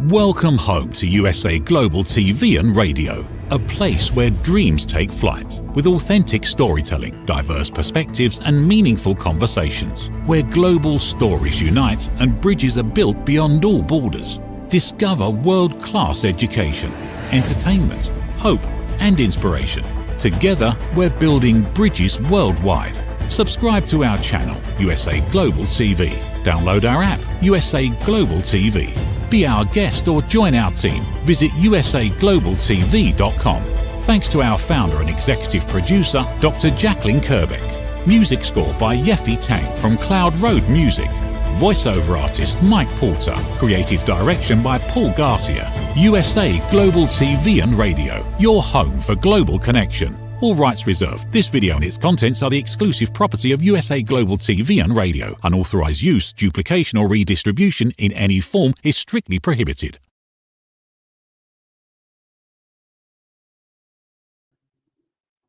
Welcome home to USA Global TV and Radio, a place where dreams take flight, with authentic storytelling, diverse perspectives and meaningful conversations, where global stories unite and bridges are built beyond all borders. Discover world-class education, entertainment, hope and inspiration. Together, we're building bridges worldwide. Subscribe to our channel, USA Global TV. Download our app, USA Global TV. Be our guest or join our team. Visit usaglobaltv.com. Thanks to our founder and executive producer, Dr. Jacqueline Kerbeck. Music score by Yeffy Tang from Cloud Road Music. Voiceover artist Mike Porter. Creative direction by Paul Garcia. USA Global TV and Radio, your home for global connection. All rights reserved. This video and its contents are the exclusive property of USA Global TV and Radio. Unauthorized use, duplication or redistribution in any form is strictly prohibited.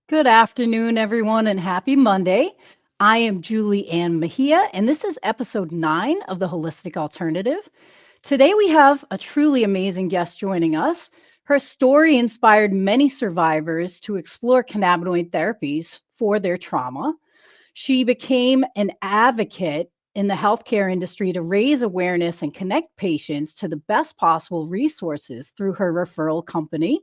Good afternoon, everyone, and happy Monday. I am Julie Ann Mejia, and this is episode 9 of the Holistic Alternative. Today we have a truly amazing guest joining us. Her story inspired many survivors to explore cannabinoid therapies for their trauma. She became an advocate in the healthcare industry to raise awareness and connect patients to the best possible resources through her referral company.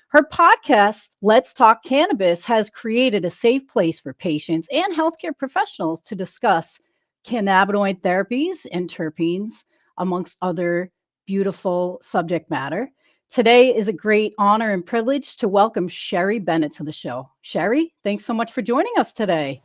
Her podcast, Let's Talk Cannabis, has created a safe place for patients and healthcare professionals to discuss cannabinoid therapies and terpenes, amongst other beautiful subject matter. Today is a great honor and privilege to welcome Sherry Bennett to the show. Sherry, thanks so much for joining us today.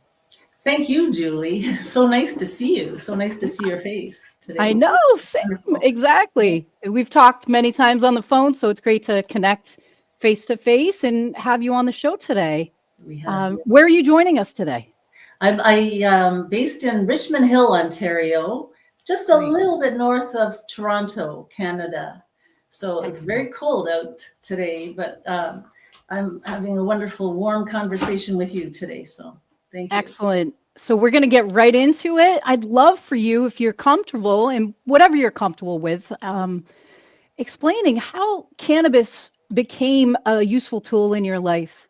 Thank you, Julie. So nice to see you. So nice to see your face today. I know, same, exactly. We've talked many times on the phone, so it's great to connect face to face and have you on the show today. Where are you joining us today? I'm based in Richmond Hill, Ontario, just a little bit north of Toronto, Canada. So it's very cold out today, but I'm having a wonderful, warm conversation with you today. So thank you. Excellent. So we're going to get right into it. I'd love for you, if you're comfortable, and whatever you're comfortable with, explaining how cannabis became a useful tool in your life.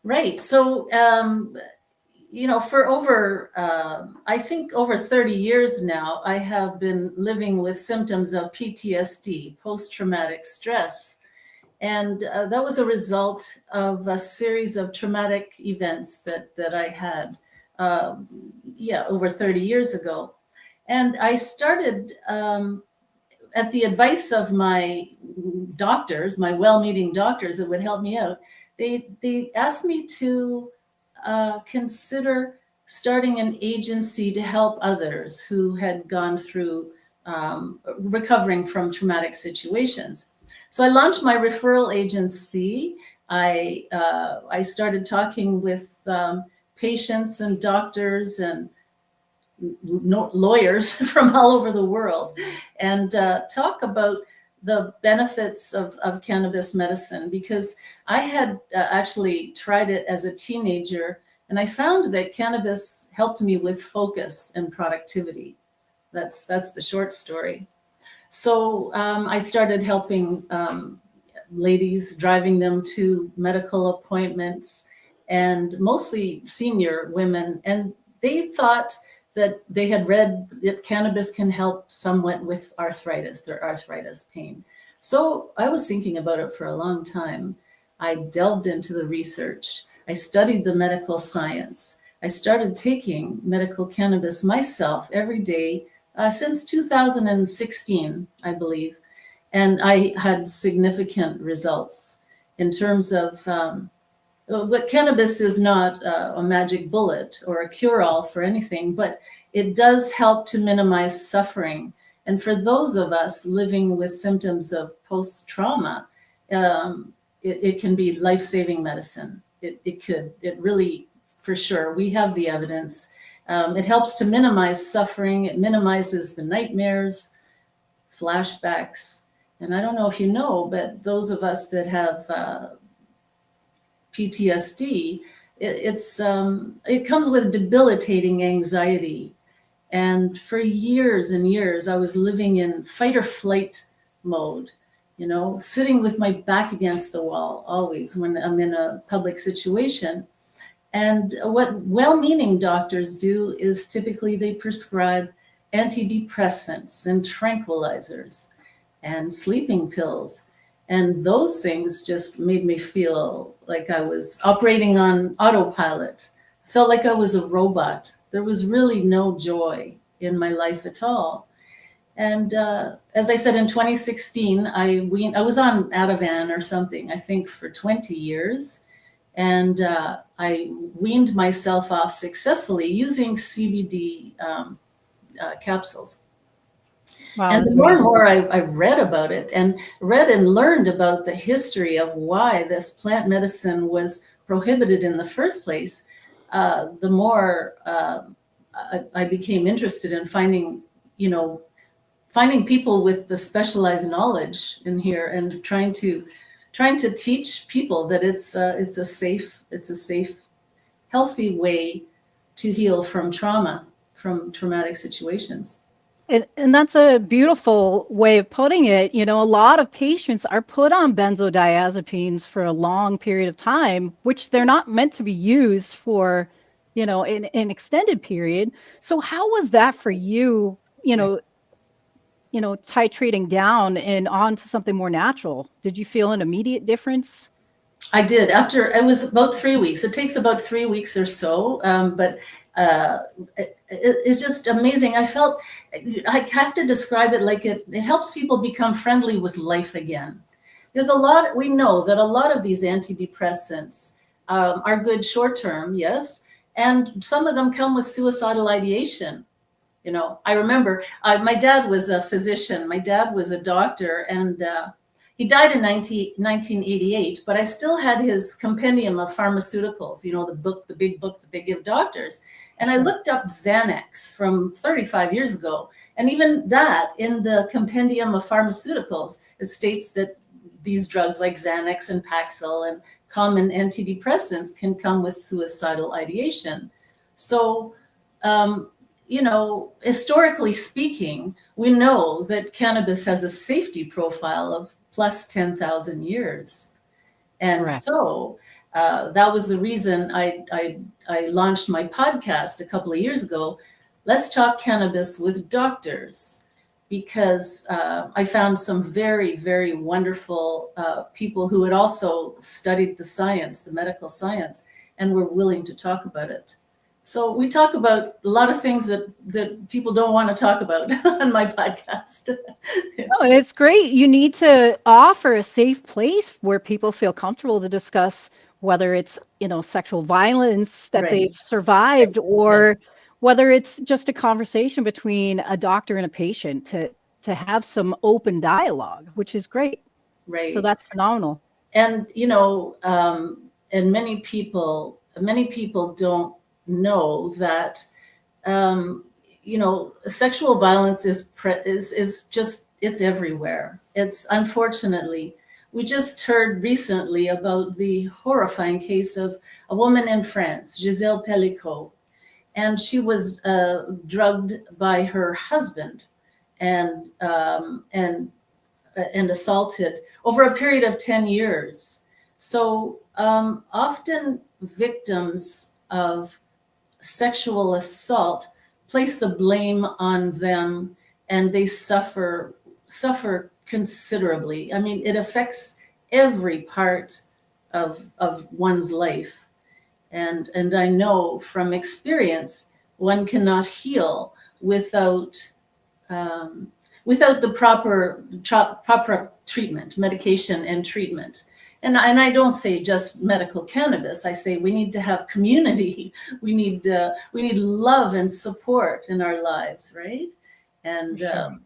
Right. So, for over, I think over 30 years now, I have been living with symptoms of PTSD, post-traumatic stress. And that was a result of a series of traumatic events that I had, over 30 years ago. And I started, at the advice of my doctors, my well-meaning doctors that would help me out, they asked me to consider starting an agency to help others who had gone through recovering from traumatic situations. So I launched my referral agency. I started talking with patients and doctors and lawyers from all over the world and talk about the benefits of cannabis medicine, because I had actually tried it as a teenager, and I found that cannabis helped me with focus and productivity. That's the short story. So I started helping ladies, driving them to medical appointments, and mostly senior women, and they thought that they had read that cannabis can help somewhat with arthritis, their arthritis pain. So I was thinking about it for a long time. I delved into the research. I studied the medical science. I started taking medical cannabis myself every day since 2016, I believe. And I had significant results in terms of but cannabis is not a magic bullet or a cure-all for anything, but it does help to minimize suffering. And for those of us living with symptoms of post-trauma, it can be life-saving medicine. It really, for sure, we have the evidence. It helps to minimize suffering. It minimizes the nightmares, flashbacks. And I don't know if you know, but those of us that have PTSD, it comes with debilitating anxiety. And for years and years, I was living in fight or flight mode, sitting with my back against the wall always when I'm in a public situation. And what well-meaning doctors do is typically they prescribe antidepressants and tranquilizers and sleeping pills. And those things just made me feel like I was operating on autopilot. I felt like I was a robot. There was really no joy in my life at all. And as I said, in 2016, I was on Ativan or something, I think for 20 years. And I weaned myself off successfully using CBD capsules. Wow, And the that's more and amazing. more I read about it and read and learned about the history of why this plant medicine was prohibited in the first place, the more I became interested in finding people with the specialized knowledge in here and trying to teach people that it's a safe, healthy way to heal from trauma, from traumatic situations. And that's a beautiful way of putting it. A lot of patients are put on benzodiazepines for a long period of time, which they're not meant to be used for, an extended period. So how was that for you, titrating down and on to something more natural? Did you feel an immediate difference? I did. After it was about 3 weeks. It takes about 3 weeks or so, but it's just amazing. I felt I have to describe it like it helps people become friendly with life again. There's we know that a lot of these antidepressants are good short term, yes, and some of them come with suicidal ideation. I remember my dad was a physician. My dad was a doctor, and he died in 1988, but I still had his compendium of pharmaceuticals, the big book that they give doctors. And I looked up Xanax from 35 years ago. And even that, in the compendium of pharmaceuticals, it states that these drugs like Xanax and Paxil and common antidepressants can come with suicidal ideation. So, historically speaking, we know that cannabis has a safety profile of plus 10,000 years. And Correct. so that was the reason I launched my podcast a couple of years ago, Let's Talk Cannabis with Doctors, because I found some very, very wonderful people who had also studied the science, the medical science, and were willing to talk about it. So we talk about a lot of things that people don't want to talk about on my podcast. Oh, it's great. You need to offer a safe place where people feel comfortable to discuss whether it's, sexual violence that Right. they've survived, or Yes. whether it's just a conversation between a doctor and a patient to have some open dialogue, which is great. Right. So that's phenomenal. And and many people don't know that sexual violence is just, it's everywhere. It's unfortunately, we just heard recently about the horrifying case of a woman in France, Giselle Pellicot, and she was drugged by her husband and assaulted over a period of 10 years. So often victims of sexual assault place the blame on them, and they suffer considerably. I mean, it affects every part of one's life. And I know from experience, one cannot heal without the proper treatment, medication and treatment. And I don't say just medical cannabis. I say we need to have community. We need love and support in our lives, right? And Sure.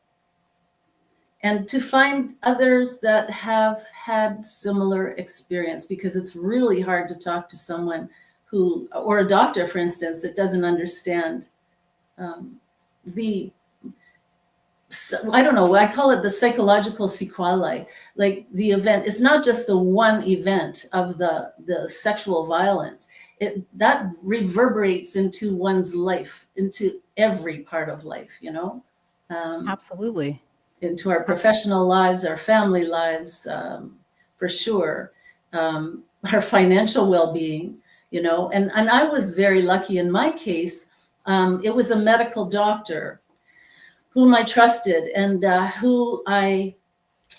and to find others that have had similar experience, because it's really hard to talk to someone who, or a doctor, for instance, that doesn't understand I don't know, I call it the psychological sequelae. Like the event, it's not just the one event of the sexual violence. That reverberates into one's life, into every part of life, Absolutely. into our professional lives, our family lives, for sure, our financial well-being, and I was very lucky in my case. It was a medical doctor whom I trusted, and who I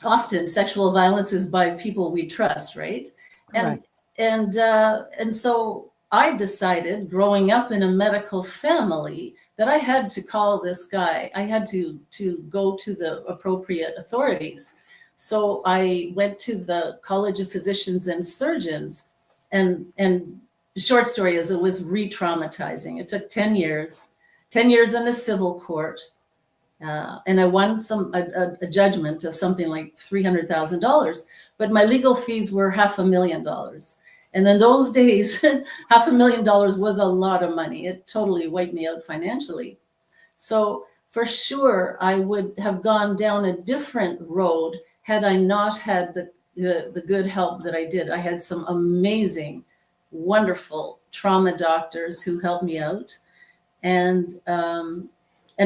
often sexual violence is by people we trust, right? Correct. And so I decided, growing up in a medical family, that I had to call this guy. I had to go to the appropriate authorities. So I went to the College of Physicians and Surgeons, and the short story is it was re-traumatizing. It took 10 years in a civil court. And I won a judgment of something like $300,000, but my legal fees were $500,000. And in those days, $500,000 was a lot of money. It totally wiped me out financially. So for sure, I would have gone down a different road had I not had the good help that I did. I had some amazing, wonderful trauma doctors who helped me out. And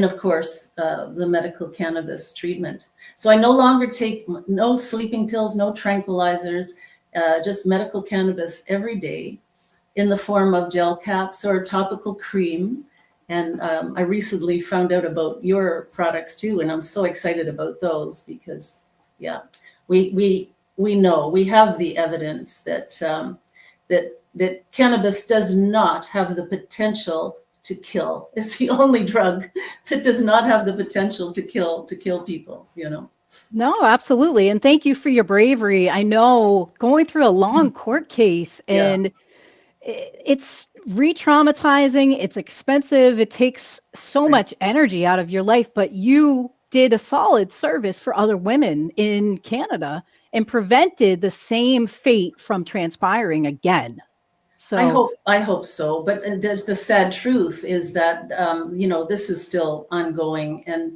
of course, the medical cannabis treatment. So I no longer take no sleeping pills, no tranquilizers, just medical cannabis every day in the form of gel caps or topical cream. And I recently found out about your products too, and I'm so excited about those because, yeah, we know, we have the evidence that that cannabis does not have the potential to kill. It's the only drug that does not have the potential to kill people, No, absolutely. And thank you for your bravery. I know going through a long court case, and it's re-traumatizing, it's expensive, it takes so much energy out of your life, but you did a solid service for other women in Canada and prevented the same fate from transpiring again. So I hope so. But the sad truth is that, this is still ongoing. And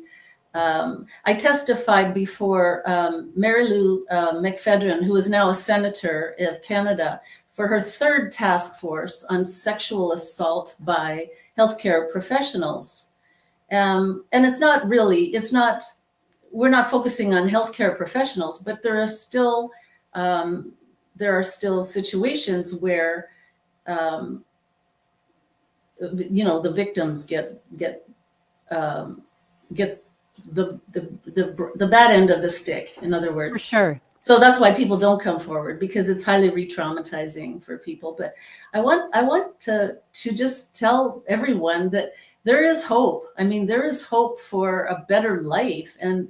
I testified before Mary Lou McPhedran, who is now a senator of Canada, for her third task force on sexual assault by healthcare professionals. And we're not focusing on healthcare professionals, but there are still situations where the victims get the bad end of the stick, in other words. for sure. So that's why people don't come forward, because it's highly re-traumatizing for people. But I want to just tell everyone that there is hope. I mean, there is hope for a better life, and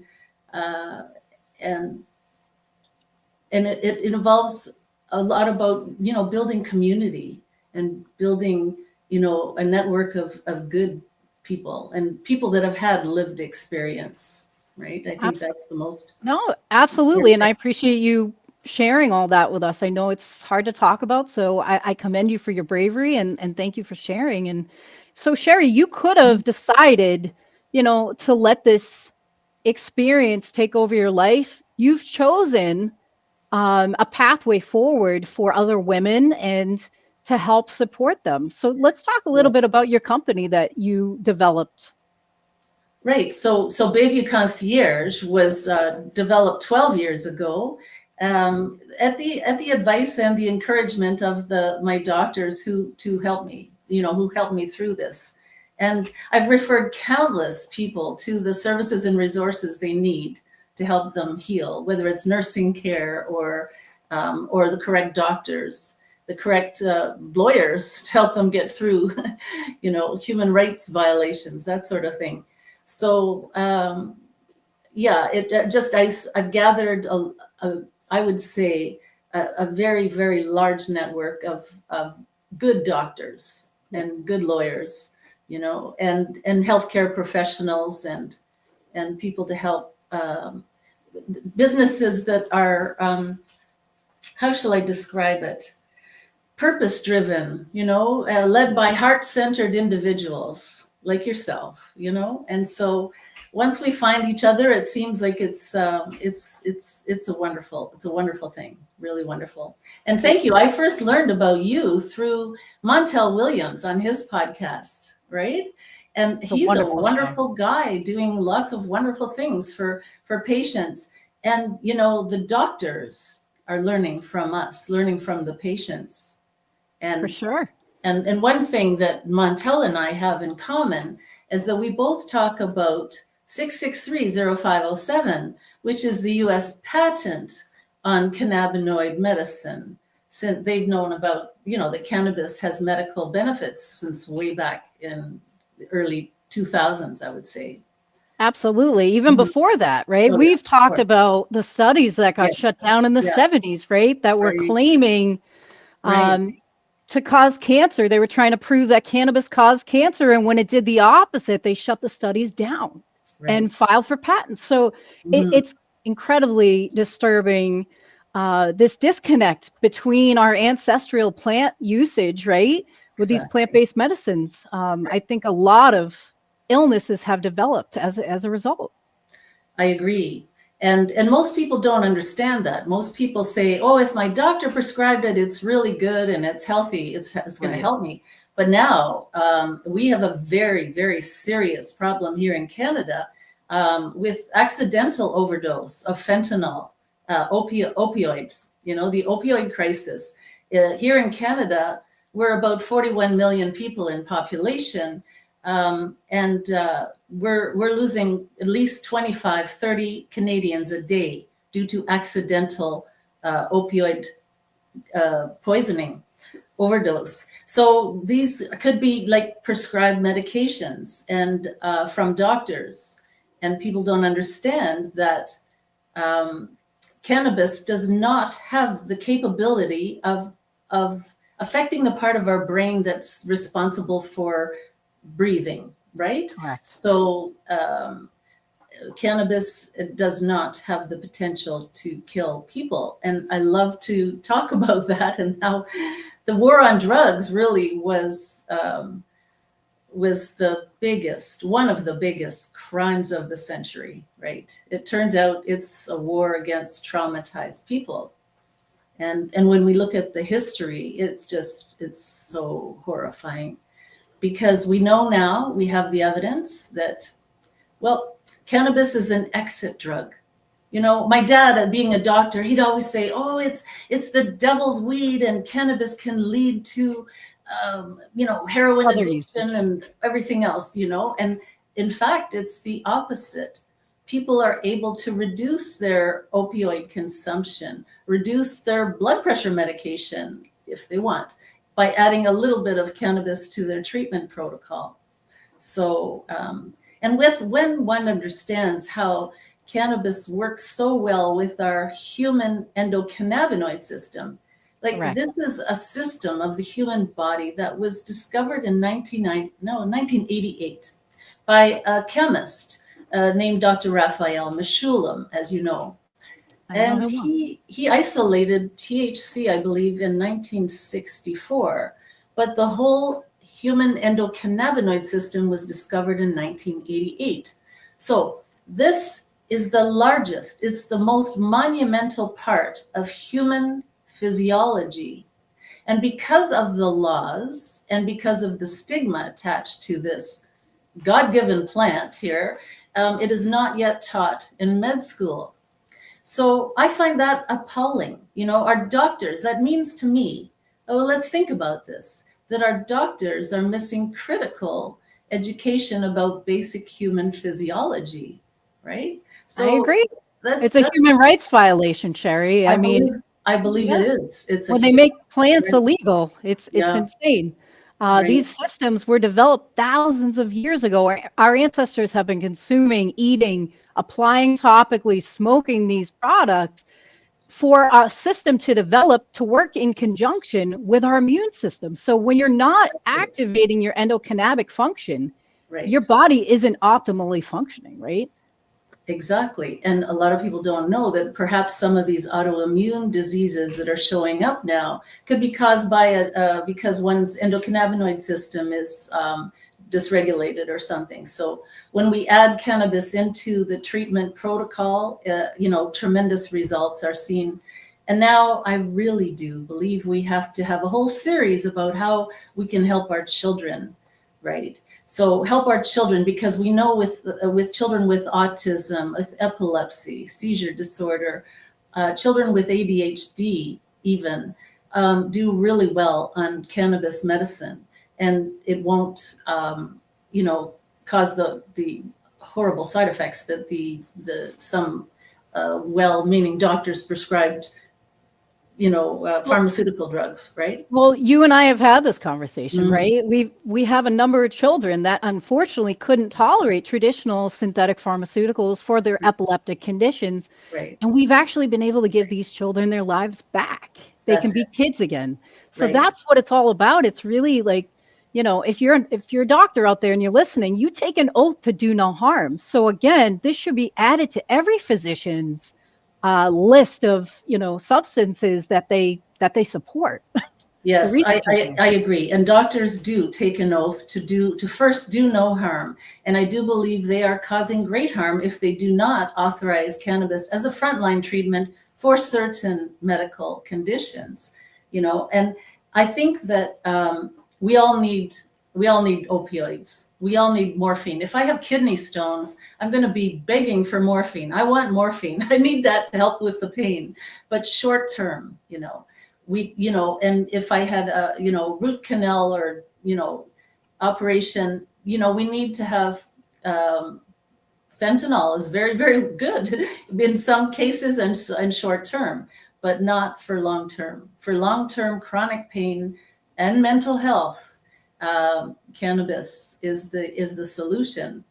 it involves a lot about building community and building a network of good people and people that have had lived experience. Right. I think that's the most. No, absolutely. And I appreciate you sharing all that with us. I know it's hard to talk about, so I commend you for your bravery and thank you for sharing. And so, Sherry, you could have decided, to let this experience take over your life. You've chosen a pathway forward for other women and to help support them. So let's talk a little bit about your company that you developed. Right. So Bayview Concierge was developed 12 years ago at the advice and the encouragement of my doctors who helped me, who helped me through this. And I've referred countless people to the services and resources they need to help them heal, whether it's nursing care or the correct doctors, the correct lawyers to help them get through, human rights violations, that sort of thing. So, I've gathered I would say a very, very large network of good doctors and good lawyers, and healthcare professionals and people to help businesses that are, how shall I describe it? Purpose-driven, led by heart-centered individuals like yourself, and so once we find each other, it seems like it's a wonderful thing, really wonderful. And thank you. I first learned about you through Montel Williams on his podcast, right? And It's a he's a wonderful show. wonderful guy doing lots of wonderful things for patients. And, you know, the doctors are learning from us, learning from the patients. And For sure. And one thing that Montel and I have in common is that we both talk about 6630507, which is the US patent on cannabinoid medicine. Since they've known about, you know, that cannabis has medical benefits since way back in the early 2000s, I would say. Absolutely. Even before that, right? Oh, yeah, We've of talked course. about the studies that got Yeah. shut down in the Yeah. 70s, right? That were Right. claiming Right. to cause cancer. They were trying to prove that cannabis caused cancer. And when it did the opposite, they shut the studies down and Right. filed for patents. So Mhm. it's incredibly disturbing, this disconnect between our ancestral plant usage, right? With these Exactly. plant-based medicines. I think a lot of illnesses have developed as a result. I agree. And most people don't understand that. Most people say, oh, if my doctor prescribed it, it's really good and it's healthy, it's going to Right. help me. But now we have a very, very serious problem here in Canada with accidental overdose of fentanyl, opioids, you know, the opioid crisis. Here in Canada, we're about 41 million people in population. We're losing at least 25, 30 Canadians a day due to accidental opioid poisoning, overdose. So these could be like prescribed medications and from doctors. And people don't understand that cannabis does not have the capability of affecting the part of our brain that's responsible for breathing, right? Correct. So cannabis does not have the potential to kill people. And I love to talk about that and how the war on drugs really was one of the biggest crimes of the century, right? It turns out it's a war against traumatized people. And when we look at the history, it's so horrifying. Because we know now, we have the evidence that, well, cannabis is an exit drug. You know, my dad, being a doctor, he'd always say, oh, it's the devil's weed and cannabis can lead to, you know, heroin Other addiction usage. and everything else, you know. And in fact, it's the opposite. People are able to reduce their opioid consumption, reduce their blood pressure medication if they want, by adding a little bit of cannabis to their treatment protocol. So, and when one understands how cannabis works so well with our human endocannabinoid system, like Correct. this is a system of the human body that was discovered in 1988 by a chemist named Dr. Raphael Mechoulam, as you know. And he isolated THC, I believe, in 1964, but the whole human endocannabinoid system was discovered in 1988. So this is the largest, it's the most monumental part of human physiology. And because of the laws and because of the stigma attached to this God-given plant here, it is not yet taught in med school. So I find that appalling. You know, our doctors, that means to me, oh, let's think about this, that our doctors are missing critical education about basic human physiology, right? So I agree. that's It's a human rights violation, Sherry. I mean, I believe yeah. it is. It's when they make plants illegal, it's Yeah. insane. Right. These systems were developed thousands of years ago. Our ancestors have been consuming, eating, applying topically, smoking these products for a system to develop to work in conjunction with our immune system. So when you're not activating your endocannabinoid function, Right. your body isn't optimally functioning, right? Exactly. And a lot of people don't know that perhaps some of these autoimmune diseases that are showing up now could be caused by because one's endocannabinoid system is dysregulated or something. So when we add cannabis into the treatment protocol, you know, tremendous results are seen. And now I really do believe we have to have a whole series about how we can help our children right? So help our children, because we know with children with autism, with epilepsy, seizure disorder, children with ADHD even do really well on cannabis medicine, and it won't, cause the horrible side effects that some well-meaning doctors prescribed, pharmaceutical drugs, right? Well, you and I have had this conversation, right? We have a number of children that unfortunately couldn't tolerate traditional synthetic pharmaceuticals for their epileptic conditions. Right. And we've actually been able to give these children their lives back. They can be kids again. So that's what it's all about. It's really like, if you're a doctor out there and you're listening, you take an oath to do no harm. So again, this should be added to every physician's list of substances that they support. Yes, I agree. And doctors do take an oath to first do no harm. And I do believe they are causing great harm if they do not authorize cannabis as a frontline treatment for certain medical conditions. And I think that we all need opioids. We all need morphine. If I have kidney stones, I'm going to be begging for morphine. I want morphine. I need that to help with the pain. But short term, and if I had a, root canal or, operation, we need to have fentanyl is very, very good in some cases and short term, but not for long term. For long term chronic pain and mental health, cannabis is the solution,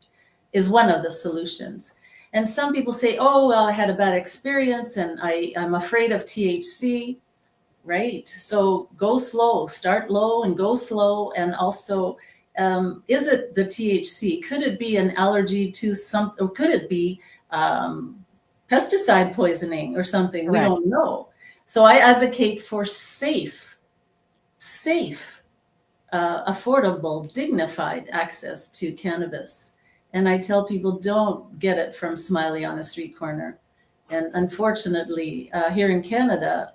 is one of the solutions. And some people say, oh, well, I had a bad experience and I'm afraid of THC, right? So go slow, start low and go slow. And also, is it the THC? Could it be an allergy to something, or could it be pesticide poisoning or something? Correct. We don't know. So I advocate for safe, affordable, dignified access to cannabis. And I tell people, don't get it from Smiley on the street corner. And unfortunately, here in Canada,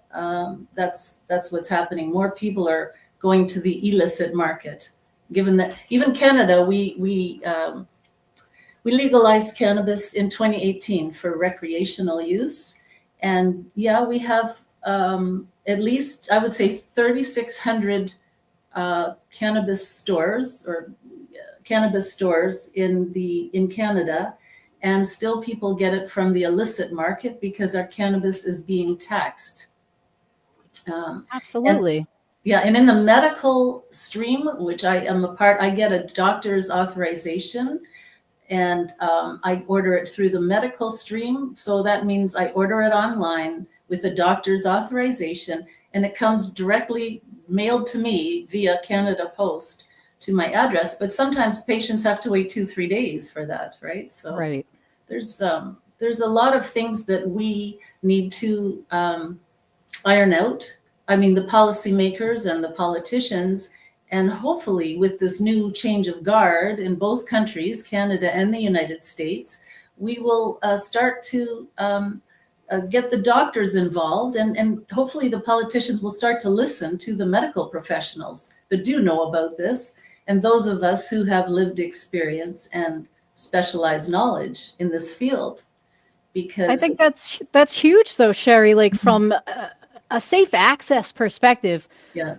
that's what's happening. More people are going to the illicit market. Given that even Canada, we legalized cannabis in 2018 for recreational use. And yeah, we have at least, I would say, 3,600 cannabis stores in Canada, and still people get it from the illicit market because our cannabis is being taxed. Absolutely. And in the medical stream, which I am a part, I get a doctor's authorization, and I order it through the medical stream. So that means I order it online with a doctor's authorization, and it comes directly mailed to me via Canada Post to my address. But sometimes patients have to wait 2-3 days for that, right? So there's a lot of things that we need to iron out. I mean, the policymakers and the politicians, and hopefully with this new change of guard in both countries, Canada and the United States, we will start to get the doctors involved, and hopefully the politicians will start to listen to the medical professionals that do know about this, and those of us who have lived experience and specialized knowledge in this field. Because I think that's huge though, Sherry, like from a safe access perspective,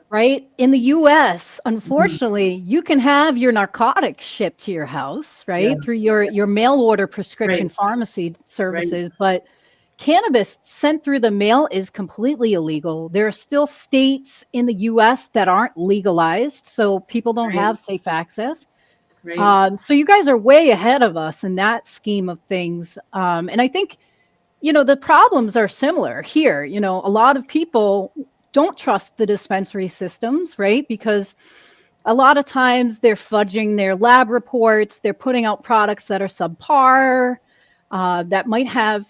right? In the US, unfortunately, you can have your narcotics shipped to your house, right? Through your mail order prescription pharmacy services, but cannabis sent through the mail is completely illegal. There are still states in the US that aren't legalized, so people don't have safe access. So you guys are way ahead of us in that scheme of things. And I think, the problems are similar here. A lot of people don't trust the dispensary systems, right? Because a lot of times they're fudging their lab reports. They're putting out products that are subpar, that might have,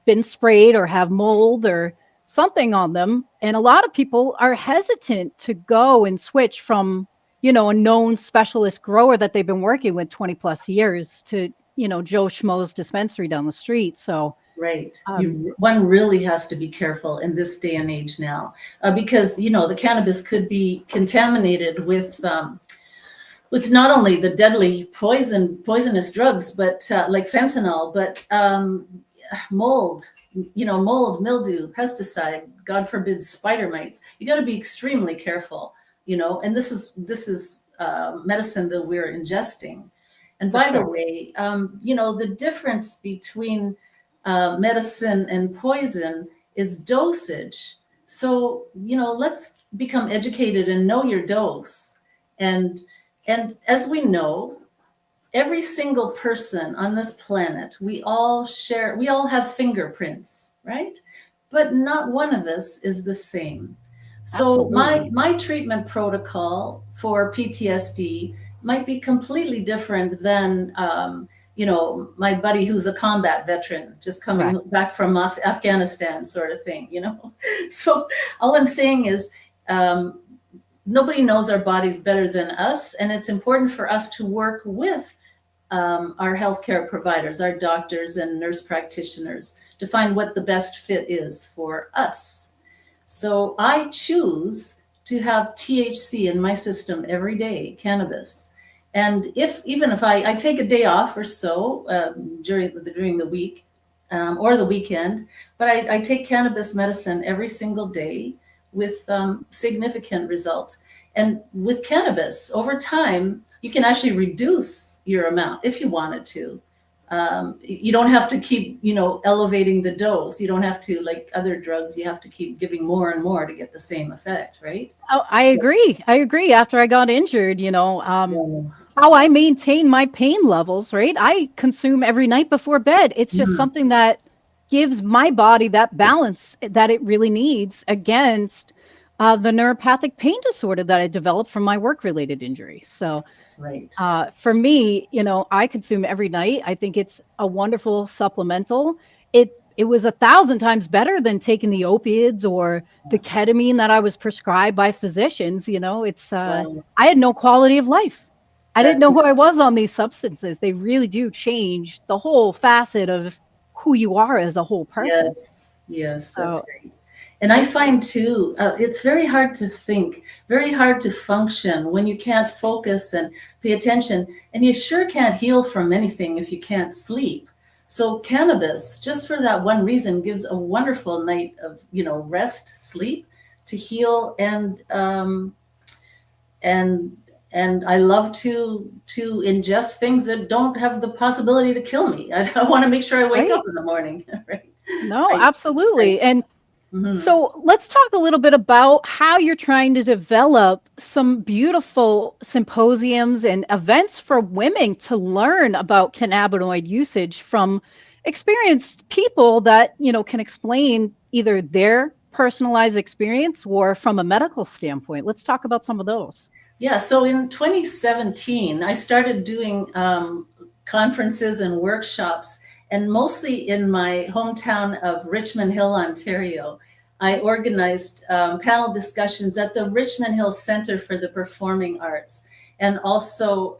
been sprayed or have mold or something on them. And a lot of people are hesitant to go and switch from, a known specialist grower that they've been working with 20 plus years to, Joe Schmo's dispensary down the street. So one really has to be careful in this day and age now, because, the cannabis could be contaminated with with not only the deadly poisonous drugs, but like fentanyl, but mold, mold, mildew, pesticide, God forbid, spider mites. You got to be extremely careful, and this is medicine that we're ingesting. And by the way, the difference between medicine and poison is dosage. So, let's become educated and know your dose. And as we know, every single person on this planet, we all have fingerprints, right? But not one of us is the same. So my treatment protocol for PTSD might be completely different than my buddy who's a combat veteran just coming back from Afghanistan, sort of thing. So all I'm saying is nobody knows our bodies better than us, and it's important for us to work with our healthcare providers, our doctors and nurse practitioners, to find what the best fit is for us. So I choose to have THC in my system every day, cannabis. And even if I take a day off or so during the week or the weekend, but I take cannabis medicine every single day with significant results. And with cannabis, over time, you can actually reduce your amount if you wanted to. You don't have to keep, elevating the dose. You don't have to, like other drugs, you have to keep giving more and more to get the same effect, right? Oh, I agree. After I got injured, how I maintain my pain levels, right? I consume every night before bed. It's just something that gives my body that balance that it really needs against the neuropathic pain disorder that I developed from my work-related injury. So for me, I consume every night. I think it's a wonderful supplemental. It was 1,000 times better than taking the opiates or the ketamine that I was prescribed by physicians. I had no quality of life. I didn't know who I was on these substances. They really do change the whole facet of who you are as a whole person. Yes, that's great. And I find too, it's very hard to think, very hard to function when you can't focus and pay attention. And you sure can't heal from anything if you can't sleep. So cannabis, just for that one reason, gives a wonderful night of, rest, sleep, to heal. And I love to ingest things that don't have the possibility to kill me. I want to make sure I wake up in the morning. Right? No, absolutely. And so let's talk a little bit about how you're trying to develop some beautiful symposiums and events for women to learn about cannabinoid usage from experienced people that, can explain either their personalized experience or from a medical standpoint. Let's talk about some of those. Yeah, so in 2017, I started doing conferences and workshops, and mostly in my hometown of Richmond Hill, Ontario. I organized panel discussions at the Richmond Hill Center for the Performing Arts, and also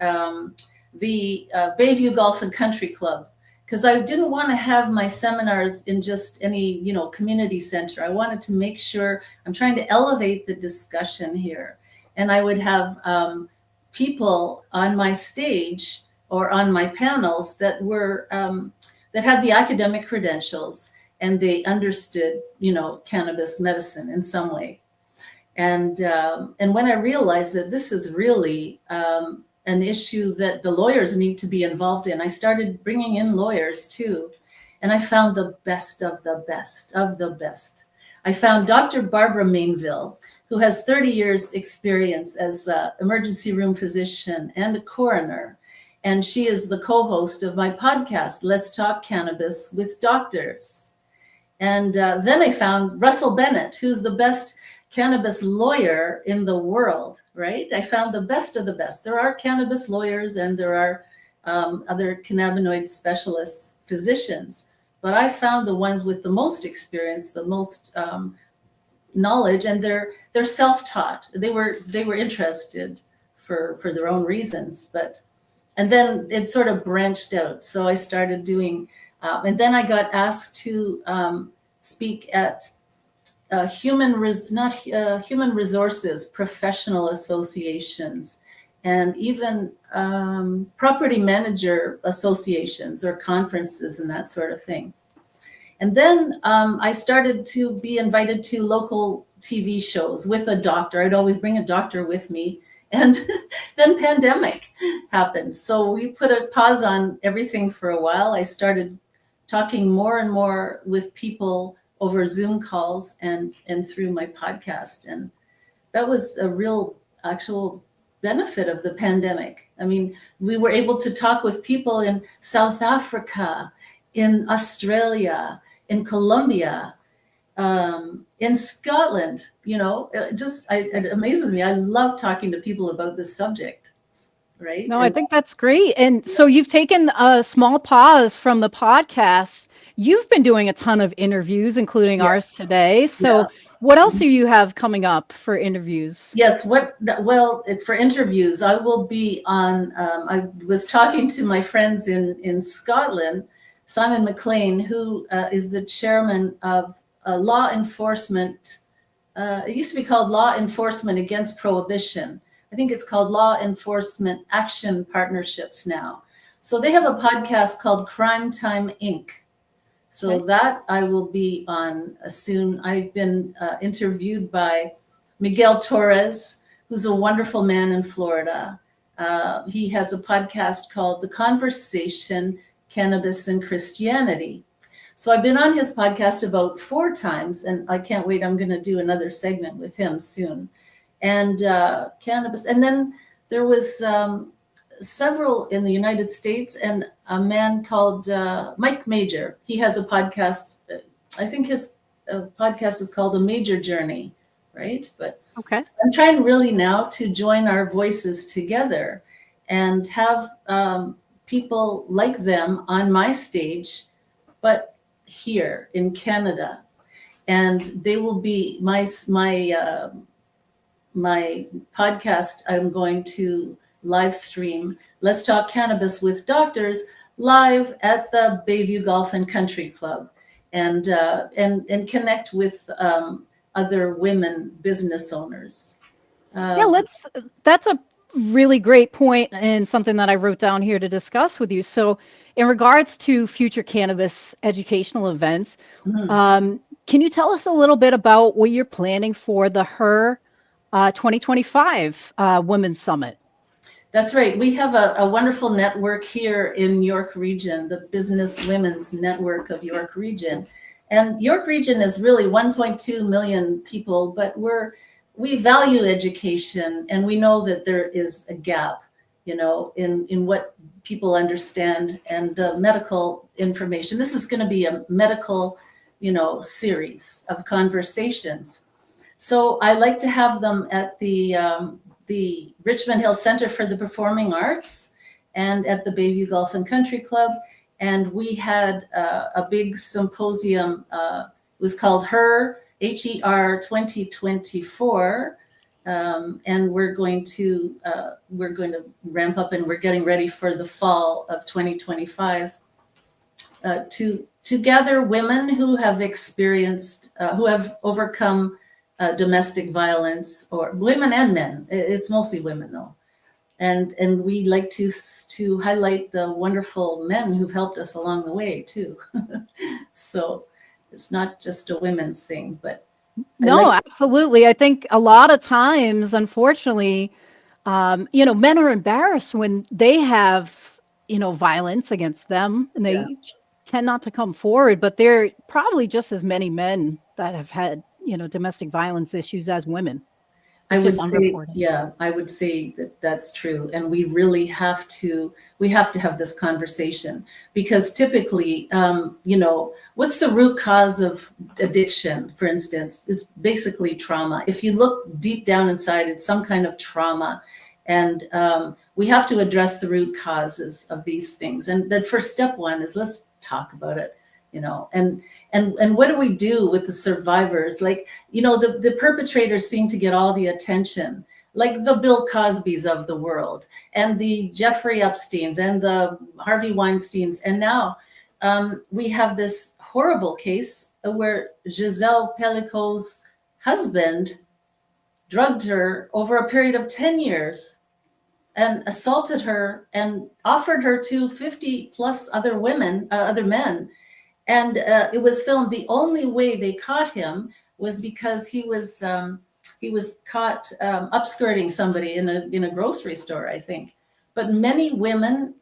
the Bayview Golf and Country Club, because I didn't want to have my seminars in just any, community center. I wanted to make sure I'm trying to elevate the discussion here. And I would have people on my stage or on my panels that were that had the academic credentials and they understood, cannabis medicine in some way. And when I realized that this is really an issue that the lawyers need to be involved in, I started bringing in lawyers too. And I found the best of the best of the best. I found Dr. Barbara Mainville, who has 30 years experience as an emergency room physician and a coroner. And she is the co-host of my podcast, Let's Talk Cannabis with Doctors. And then I found Russell Bennett, who's the best cannabis lawyer in the world, right? I found the best of the best. There are cannabis lawyers and there are other cannabinoid specialists, physicians, but I found the ones with the most experience, the most knowledge, and they're self-taught. They were interested for their own reasons, and then it sort of branched out. So I started doing, and then I got asked to speak at human resources professional associations, and even property manager associations or conferences and that sort of thing. And then I started to be invited to local TV shows with a doctor. I'd always bring a doctor with me. And then pandemic happened. So we put a pause on everything for a while. I started talking more and more with people over Zoom calls and through my podcast. And that was a real actual benefit of the pandemic. I mean, we were able to talk with people in South Africa, in Australia, in Colombia, in Scotland. You know, it amazes me. I love talking to people about this subject, right? No, I think that's great. And so you've taken a small pause from the podcast. You've been doing a ton of interviews, including ours today. So what else do you have coming up for interviews? Yes, for interviews, I will be on, I was talking to my friends in Scotland, Simon McLean, who is the chairman of law enforcement. It used to be called Law Enforcement Against Prohibition. I think it's called Law Enforcement Action Partnerships now. So they have a podcast called Crime Time Inc. So that I will be on soon. I've been interviewed by Miguel Torres, who's a wonderful man in Florida. He has a podcast called The Conversation, Cannabis and Christianity. So I've been on his podcast about 4 times, and I can't wait. I'm going to do another segment with him soon. And cannabis. And then there was several in the United States, and a man called Mike MEJIA. He has a podcast. I think his podcast is called The Major Journey, right? But I'm trying really now to join our voices together and have people like them on my stage, but here in Canada. And they will be my podcast. I'm going to live stream Let's Talk Cannabis with Doctors live at the Bayview Golf and Country Club, and connect with other women business owners. That's a really great point, and something that I wrote down here to discuss with you. So in regards to future cannabis educational events, can you tell us a little bit about what you're planning for the HER 2025 Women's Summit? That's right. We have a wonderful network here in York Region, the Business Women's Network of York Region. And York Region is really 1.2 million people, but we value education, and we know that there is a gap, you know, in what people understand and medical information. This is going to be a medical, you know, series of conversations. So I like to have them at the Richmond Hill Center for the Performing Arts and at the Bayview Golf and Country Club. And we had a big symposium. It was called HER 2024. And we're going to ramp up, and we're getting ready for the fall of 2025 to gather women who have experienced, who have overcome domestic violence, or women and men. It's mostly women though. And we like to highlight the wonderful men who've helped us along the way too. So it's not just a women's thing, but absolutely. I think a lot of times, unfortunately, men are embarrassed when they have, violence against them, and they tend not to come forward, but there are probably just as many men that have had, domestic violence issues as women. I would say that that's true. And we really have to have this conversation, because typically, what's the root cause of addiction, for instance? It's basically trauma. If you look deep down inside, it's some kind of trauma. And we have to address the root causes of these things. And the first step one is, let's talk about it. And what do we do with the survivors? Like, the perpetrators seem to get all the attention, like the Bill Cosbys of the world, and the Jeffrey Epsteins, and the Harvey Weinsteins. And now we have this horrible case where Giselle Pellicot's husband drugged her over a period of 10 years. and assaulted her and offered her to 50 plus other women, other men. And it was filmed. The only way they caught him was because he was caught upskirting somebody in a grocery store, I think. But many women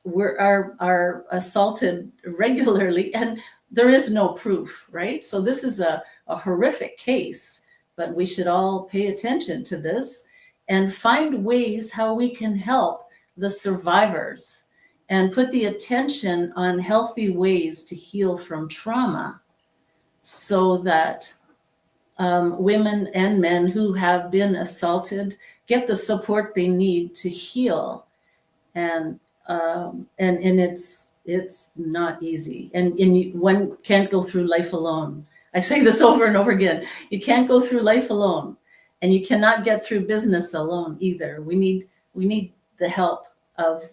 are assaulted regularly, and there is no proof, right? So this is a horrific case, but we should all pay attention to this and find ways how we can help the survivors and put the attention on healthy ways to heal from trauma, so that women and men who have been assaulted get the support they need to heal. And it's not easy. And one can't go through life alone. I say this over and over again. You can't go through life alone, and you cannot get through business alone either. We need the help of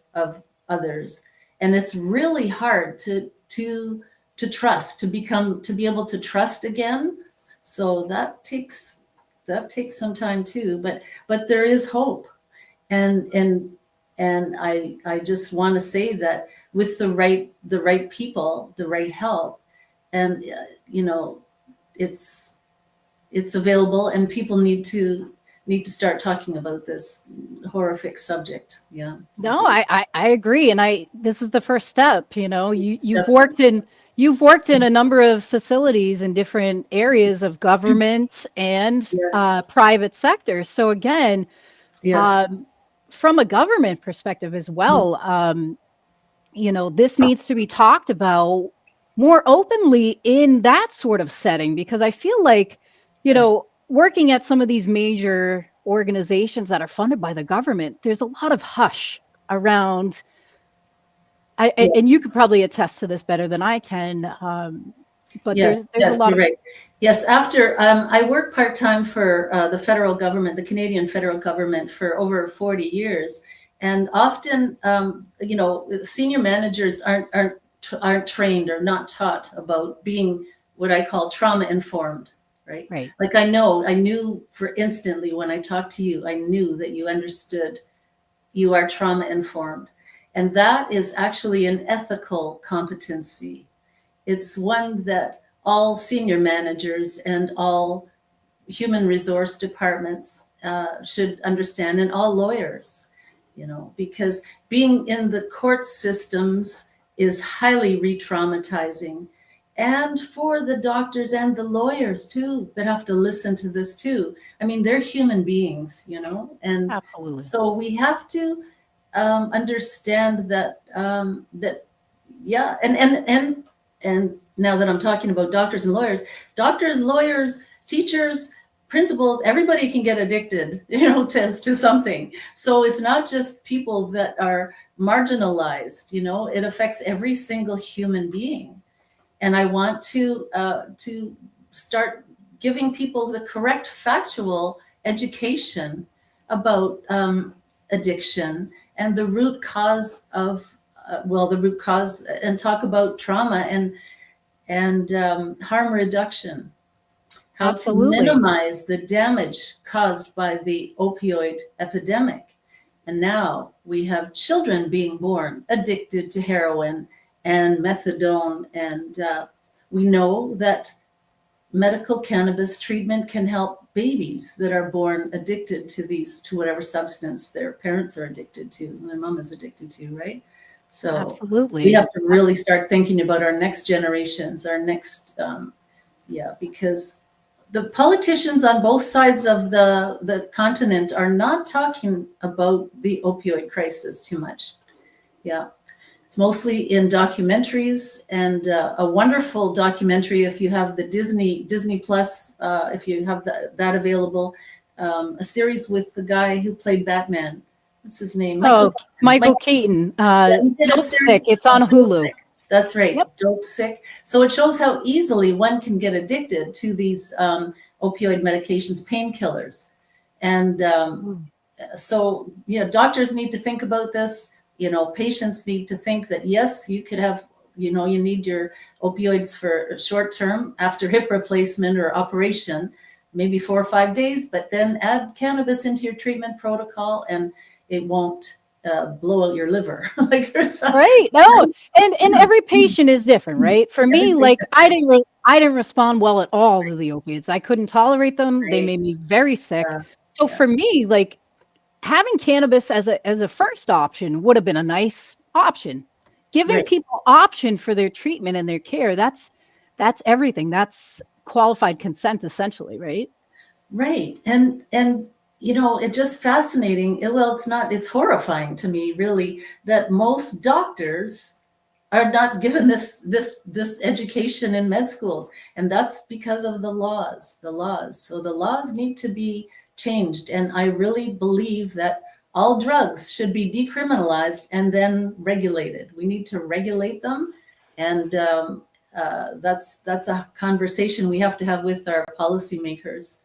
others. And it's really hard to trust, to be able to trust again. So that takes some time too, but there is hope. And I just want to say that with the right people, the right help, and it's available, and people need to start talking about this horrific subject. Yeah. No, I agree, and this is the first step. You've worked in a number of facilities in different areas of government and Yes. private sector. So again, Yes. from a government perspective as well, this needs to be talked about more openly in that sort of setting, because I feel like, working at some of these major organizations that are funded by the government, there's a lot of hush around. And you could probably attest to this better than I can. But yes, there's a lot you're of right. Yes, after I worked part-time for the federal government, the Canadian federal government, for over 40 years. And often, senior managers aren't trained or not taught about being what I call trauma informed, right? Right. Like I knew for instantly when I talked to you, I knew that you understood, you are trauma informed. And that is actually an ethical competency. It's one that all senior managers and all human resource departments should understand, and all lawyers, because being in the court systems is highly re-traumatizing. And for the doctors and the lawyers too, that have to listen to this too. I mean, they're human beings, and Absolutely. So we have to understand that, and now that I'm talking about doctors and lawyers, teachers, principals, everybody can get addicted, to something. So it's not just people that are marginalized, it affects every single human being. And I want to start giving people the correct factual education about addiction and the root cause of, and talk about trauma and harm reduction, how Absolutely. to minimize the damage caused by the opioid epidemic. And now we have children being born addicted to heroin and methadone. And we know that medical cannabis treatment can help babies that are born addicted to whatever substance their parents are addicted to, their mom is addicted to, right? So Absolutely. we have to really start thinking about our next generations, because the politicians on both sides of the continent are not talking about the opioid crisis too much. Yeah. It's mostly in documentaries, and a wonderful documentary, if you have the Disney Plus, if you have that available, a series with the guy who played Batman. What's his name? Michael Keaton. Dope Sick. It's on Hulu. Sick. That's right. Yep. Dope Sick. So it shows how easily one can get addicted to these opioid medications, painkillers. And so, doctors need to think about this. Patients need to think that, yes, you could have, you need your opioids for short term after hip replacement or operation, maybe 4 or 5 days, but then add cannabis into your treatment protocol. And it won't blow out your liver. Like there's right. No, and every patient is different, right? For me, like I didn't respond well at all to the opiates. I couldn't tolerate them. They made me very sick. So for me, like having cannabis as a first option would have been a nice option. Giving people option for their treatment and their care, that's everything. That's qualified consent essentially, right? Right. And it's just fascinating. Well, it's horrifying to me, really, that most doctors are not given this education in med schools. And that's because of the laws. So the laws need to be changed. And I really believe that all drugs should be decriminalized and then regulated. We need to regulate them. And that's a conversation we have to have with our policymakers.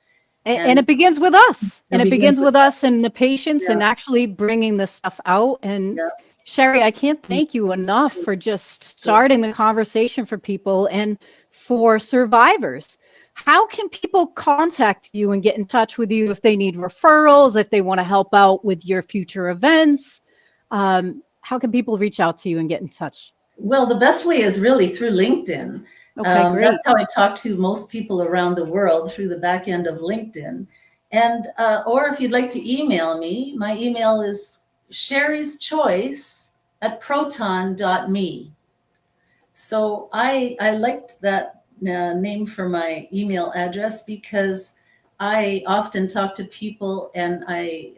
And it begins with us. And it begins with us and the patients and actually bringing this stuff out. And Sherry, I can't thank you enough for just starting the conversation for people and for survivors. How can people contact you and get in touch with you if they need referrals, if they want to help out with your future events? How can people reach out to you and get in touch? Well, the best way is really through LinkedIn. Okay, great. That's how I talk to most people around the world, through the back end of LinkedIn. And or if you'd like to email me, my email is sherryschoice@proton.me. So I liked that name for my email address because I often talk to people and I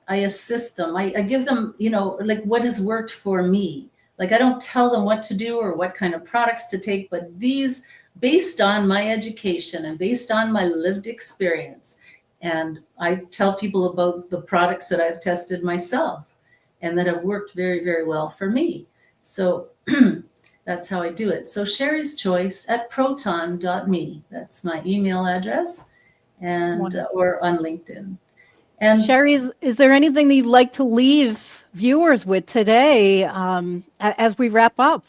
assist them. I give them, like what has worked for me. Like I don't tell them what to do or what kind of products to take, but these based on my education and based on my lived experience. And I tell people about the products that I've tested myself and that have worked very, very well for me. So that's how I do it. So sherryschoice@proton.me. That's my email address, and or on LinkedIn. And Sherry, is there anything that you'd like to leave viewers with today as we wrap up?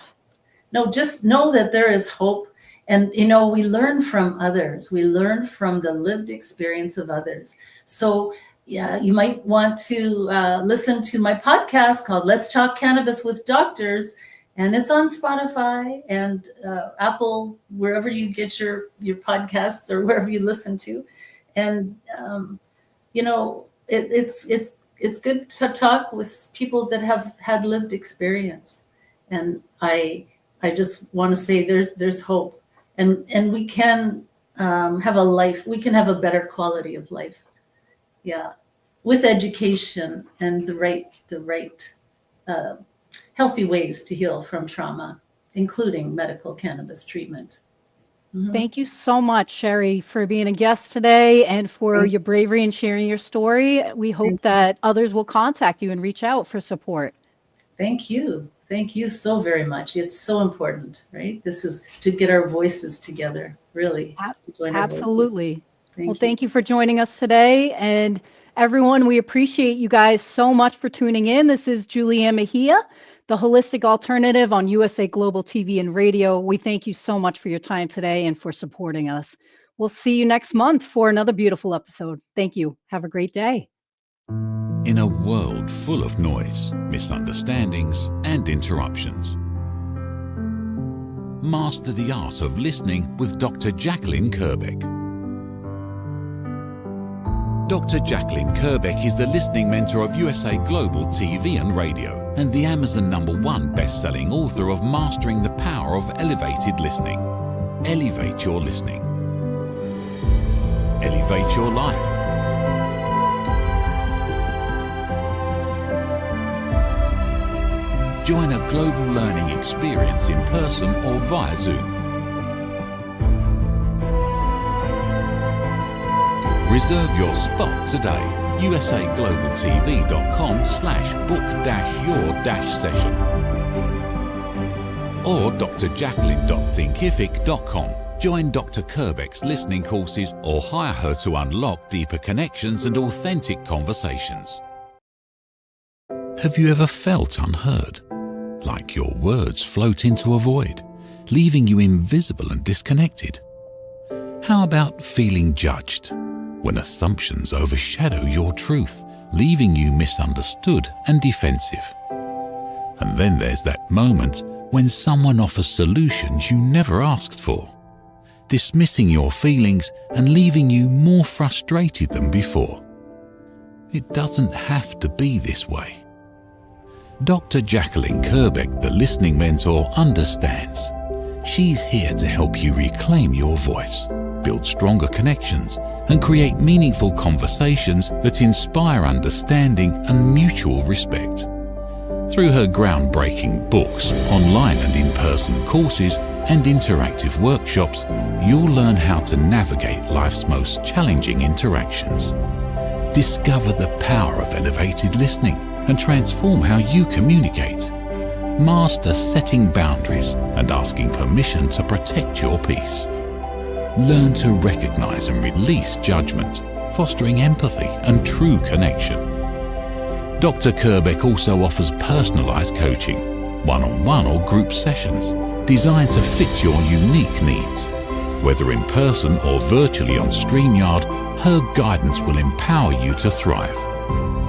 No, just know that there is hope. And, we learn from others. We learn from the lived experience of others. So, yeah, you might want to listen to my podcast called Let's Talk Cannabis with Doctors. And it's on Spotify and Apple, wherever you get your podcasts or wherever you listen to. And, it's good to talk with people that have had lived experience. And I just want to say there's hope. And we can have a life, we can have a better quality of life. Yeah. With education and the right healthy ways to heal from trauma, including medical cannabis treatment. Mm-hmm. Thank you so much, Sherry, for being a guest today and for your bravery and sharing your story. We hope that others will contact you and reach out for support. Thank you. Thank you so very much. It's so important, right? This is to get our voices together, really. Absolutely. Thank you for joining us today. And everyone, we appreciate you guys so much for tuning in. This is Julianne Mejia, the Holistic Alternative on USA Global TV and Radio. We thank you so much for your time today and for supporting us. We'll see you next month for another beautiful episode. Thank you. Have a great day. In a world full of noise, misunderstandings, and interruptions, master the art of listening with Dr. Jacqueline Kerbeck. Dr. Jacqueline Kerbeck is the listening mentor of USA Global TV and Radio and the Amazon #1 best-selling author of Mastering the Power of Elevated Listening. Elevate your listening. Elevate your life. Join a global learning experience in person or via Zoom. Reserve your spot today. usaglobaltv.com/book-your-session or drjacqueline.thinkific.com. Join Dr. Kerbeck's listening courses or hire her to unlock deeper connections and authentic conversations. Have you ever felt unheard? Like your words float into a void, leaving you invisible and disconnected? How about feeling judged? when assumptions overshadow your truth, leaving you misunderstood and defensive. And then there's that moment when someone offers solutions you never asked for, dismissing your feelings and leaving you more frustrated than before. It doesn't have to be this way. Dr. Jacqueline Kerbeck, the listening mentor, understands. She's here to help you reclaim your voice, build stronger connections, and create meaningful conversations that inspire understanding and mutual respect. Through her groundbreaking books, online and in-person courses, and interactive workshops, you'll learn how to navigate life's most challenging interactions. Discover the power of elevated listening and transform how you communicate. Master setting boundaries and asking permission to protect your peace. Learn to recognize and release judgment, fostering empathy and true connection. Dr. Kerbeck also offers personalized coaching, one-on-one or group sessions designed to fit your unique needs. Whether in person or virtually on StreamYard, her guidance will empower you to thrive.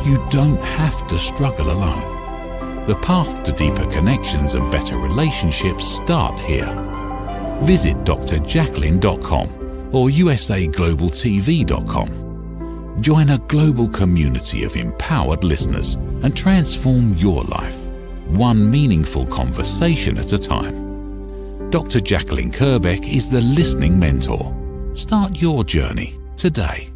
You don't have to struggle alone. The path to deeper connections and better relationships start here. Visit drjacqueline.com or usaglobaltv.com. Join a global community of empowered listeners and transform your life, one meaningful conversation at a time. Dr. Jacqueline Kerbeck is the listening mentor. Start your journey today.